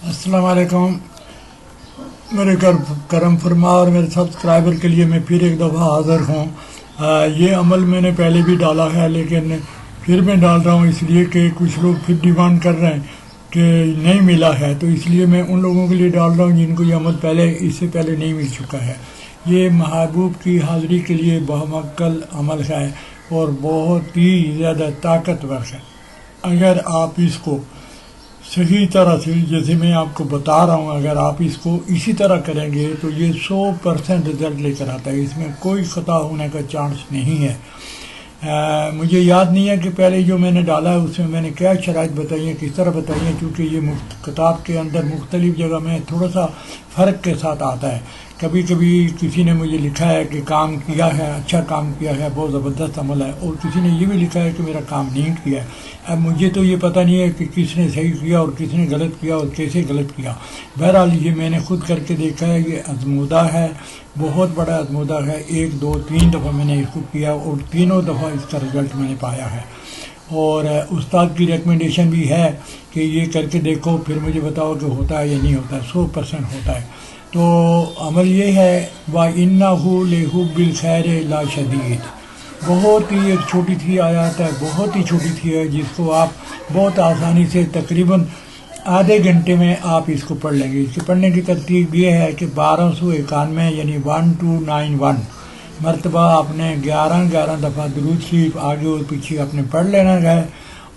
السلام علیکم. میرے کرم فرما اور میرے سبسکرائبر کے لیے میں پھر ایک دفعہ حاضر ہوں. یہ عمل میں نے پہلے بھی ڈالا ہے، لیکن پھر میں ڈال رہا ہوں اس لیے کہ کچھ لوگ پھر ڈیمانڈ کر رہے ہیں کہ نہیں ملا ہے، تو اس لیے میں ان لوگوں کے لیے ڈال رہا ہوں جن کو یہ عمل اس سے پہلے نہیں مل چکا ہے. یہ محبوب کی حاضری کے لیے بہمعقل عمل ہے اور بہت ہی زیادہ طاقتور ہے. اگر آپ اس کو صحیح طرح سے، جیسے میں آپ کو بتا رہا ہوں، اگر آپ اس کو اسی طرح کریں گے تو یہ 100% رزلٹ لے کر آتا ہے. اس میں کوئی خطا ہونے کا چانس نہیں ہے. مجھے یاد نہیں ہے کہ پہلے جو میں نے ڈالا ہے اس میں میں نے کیا شرائط بتائی ہیں، کس طرح بتائی ہیں، کیونکہ یہ کتاب کے اندر مختلف جگہ میں تھوڑا سا فرق کے ساتھ آتا ہے. کبھی کبھی کسی نے مجھے لکھا ہے کہ کام کیا ہے، اچھا کام کیا ہے، بہت زبردست عمل ہے، اور کسی نے یہ بھی لکھا ہے کہ میرا کام نہیں کیا ہے. اب مجھے تو یہ پتہ نہیں ہے کہ کس نے صحیح کیا اور کس نے غلط کیا اور کیسے غلط کیا. بہرحال یہ میں نے خود کر کے دیکھا ہے، یہ آزمودہ ہے، بہت بڑا آزمودہ ہے. 1 2 3 دفعہ میں نے اس کو کیا اور تینوں دفعہ اس کا رزلٹ میں نے پایا ہے. اور استاد کی ریکمنڈیشن بھی ہے کہ یہ کر کے دیکھو، پھر مجھے بتاؤ کہ ہوتا ہے یا نہیں ہوتا ہے. 100% ہوتا ہے. تو عمل یہ ہے، وَإِنَّهُ لِحُبِّ الْخَيْرِ لَشَدِيدٌ. بہت ہی ایک چھوٹی سی آیات ہے، بہت ہی چھوٹی سی ہے، جس کو آپ بہت آسانی سے تقریباً آدھے گھنٹے میں آپ اس کو پڑھ لیں گے. اس کے پڑھنے کی ترتیب یہ ہے کہ 1291 یعنی 1291 مرتبہ آپ نے 11 دفعہ درود شریف آگے اور پیچھے آپ نے پڑھ لینا ہے.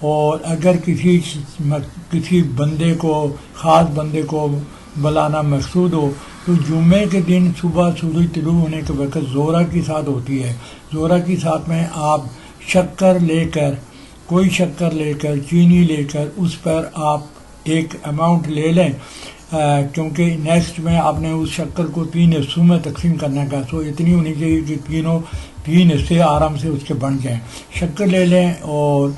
اور اگر کسی بندے کو، خاص بندے کو بلانا مقصود ہو تو جمعے کے دن صبح سورج طلوع ہونے کے وقت زہرہ کی ساتھ ہوتی ہے. زہرہ کی ساتھ میں آپ شکر لے کر، کوئی شکر لے کر، چینی لے کر، اس پر آپ ایک اماؤنٹ لے لیں، کیونکہ نیکسٹ میں آپ نے اس شکر کو 3 حصوں میں تقسیم کرنے کا. سو اتنی ہونی چاہیے کہ تین حصے آرام سے اس کے بن جائیں. شکر لے لیں اور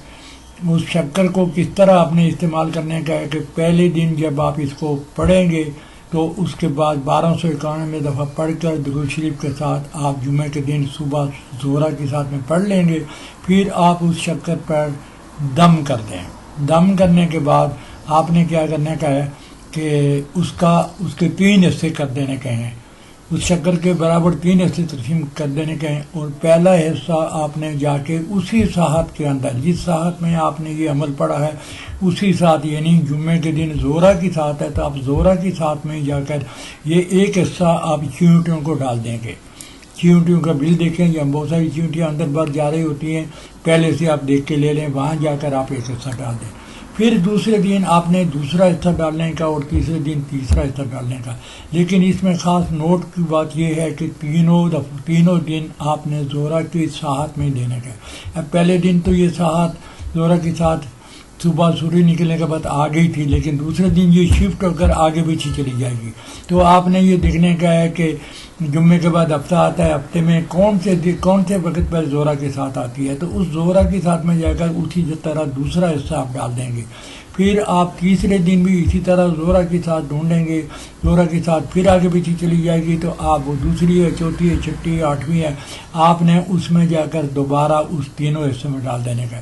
اس شکر کو کس طرح آپ نے استعمال کرنے کا ہے کہ پہلے دن جب آپ اس کو پڑھیں گے تو اس کے بعد 1291 دفعہ پڑھ کر درود شریف کے ساتھ آپ جمعہ کے دن صبح زہرہ کے ساتھ میں پڑھ لیں گے. پھر آپ اس شکر پر دم کر دیں. دم کرنے کے بعد آپ نے کیا کرنے کا ہے کہ اس کے 3 حصے کر دینے کے ہیں. اس شکر کے برابر 3 حصے تقسیم کر دینے کے ہیں، اور پہلا حصہ آپ نے جا کے اسی ساحت کے اندر، جس ساحت میں آپ نے یہ عمل پڑھا ہے اسی ساتھ، یعنی جمعے کے دن زہرہ کی ساتھ ہے تو آپ زہرہ کی ساتھ میں جا کر یہ ایک حصہ آپ چیونٹیوں کو ڈال دیں گے. چیونٹیوں کا بل دیکھیں، یا بہت ساری چیونٹیاں اندر بھر جا رہی ہوتی ہیں، پہلے سے آپ دیکھ کے لے لیں، وہاں جا کر آپ ایک حصہ ڈال دیں. پھر دوسرے دن آپ نے دوسرا حصہ ڈالنے کا اور تیسرے دن تیسرا حصہ ڈالنے کا. لیکن اس میں خاص نوٹ کی بات یہ ہے کہ تینوں دن آپ نے زہرہ کی ساحت میں دینے کا. اب پہلے دن تو یہ ساحت زہرہ کے ساتھ صبح سورج نکلنے کے بعد آ گئی تھی، لیکن دوسرے دن یہ شفٹ ہو کر آگے پیچھے چلی جائے گی. تو آپ نے یہ دیکھنے کا ہے کہ جمعے کے بعد ہفتہ آتا ہے، ہفتے میں کون سے وقت پر زہرہ کے ساتھ آتی ہے، تو اس زہرہ کے ساتھ میں جا کر اسی طرح دوسرا حصہ آپ ڈال دیں گے. پھر آپ تیسرے دن بھی اسی طرح زہرہ کے ساتھ ڈھونڈیں گے، زہرہ کے ساتھ پھر آگے پیچھے چلی جائے گی، تو آپ وہ دوسری ہے، چوتھی ہے، چھٹی ہے، 8ویں ہے، آپ نے اس میں جا کر دوبارہ اس تینوں حصے میں ڈال دینے کا.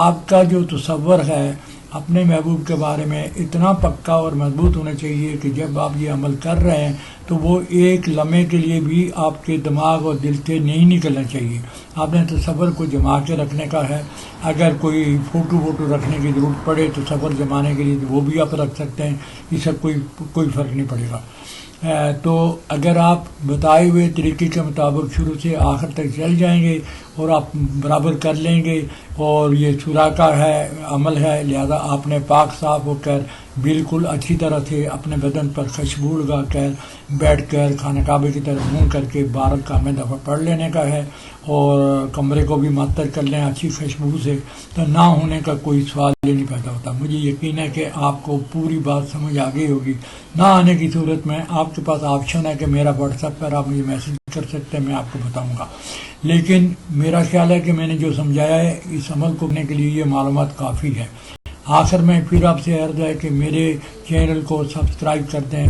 آپ کا جو تصور ہے اپنے محبوب کے بارے میں اتنا پکا اور مضبوط ہونا چاہیے کہ جب آپ یہ عمل کر رہے ہیں تو وہ ایک لمحے کے لیے بھی آپ کے دماغ اور دل سے نہیں نکلنا چاہیے. آپ نے تصور کو جما کے رکھنے کا ہے. اگر کوئی فوٹو رکھنے کی ضرورت پڑے تو تصور جمانے کے لیے وہ بھی آپ رکھ سکتے ہیں، اس سے کوئی فرق نہیں پڑے گا. تو اگر آپ بتائے ہوئے طریقے کے مطابق شروع سے آخر تک چل جائیں گے اور آپ برابر کر لیں گے، اور یہ سورہ کا ہے، عمل ہے، لہذا آپ نے پاک صاف ہو کر بالکل اچھی طرح سے اپنے بدن پر خوشبو لگا کر بیٹھ کر خانہ کعبے کی طرف منہ کر کے 12 دفعہ پڑھ لینے کا ہے، اور کمرے کو بھی معطر کر لیں اچھی خوشبو سے. تو نہ ہونے کا کوئی سوال ہی نہیں پیدا ہوتا. مجھے یقین ہے کہ آپ کو پوری بات سمجھ آ گئی ہوگی. نہ آنے کی صورت میں آپ کے پاس آپشن ہے کہ میرا واٹس ایپ پر آپ مجھے میسج کر سکتے ہیں، میں آپ کو بتاؤں گا. لیکن میرا خیال ہے کہ میں نے جو سمجھایا ہے اس عمل کو کرنے کے لیے یہ معلومات کافی ہے. آخر میں پھر آپ سے عرض ہے کہ میرے چینل کو سبسکرائب کر دیں،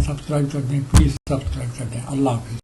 پلیز سبسکرائب کر دیں. اللہ حافظ.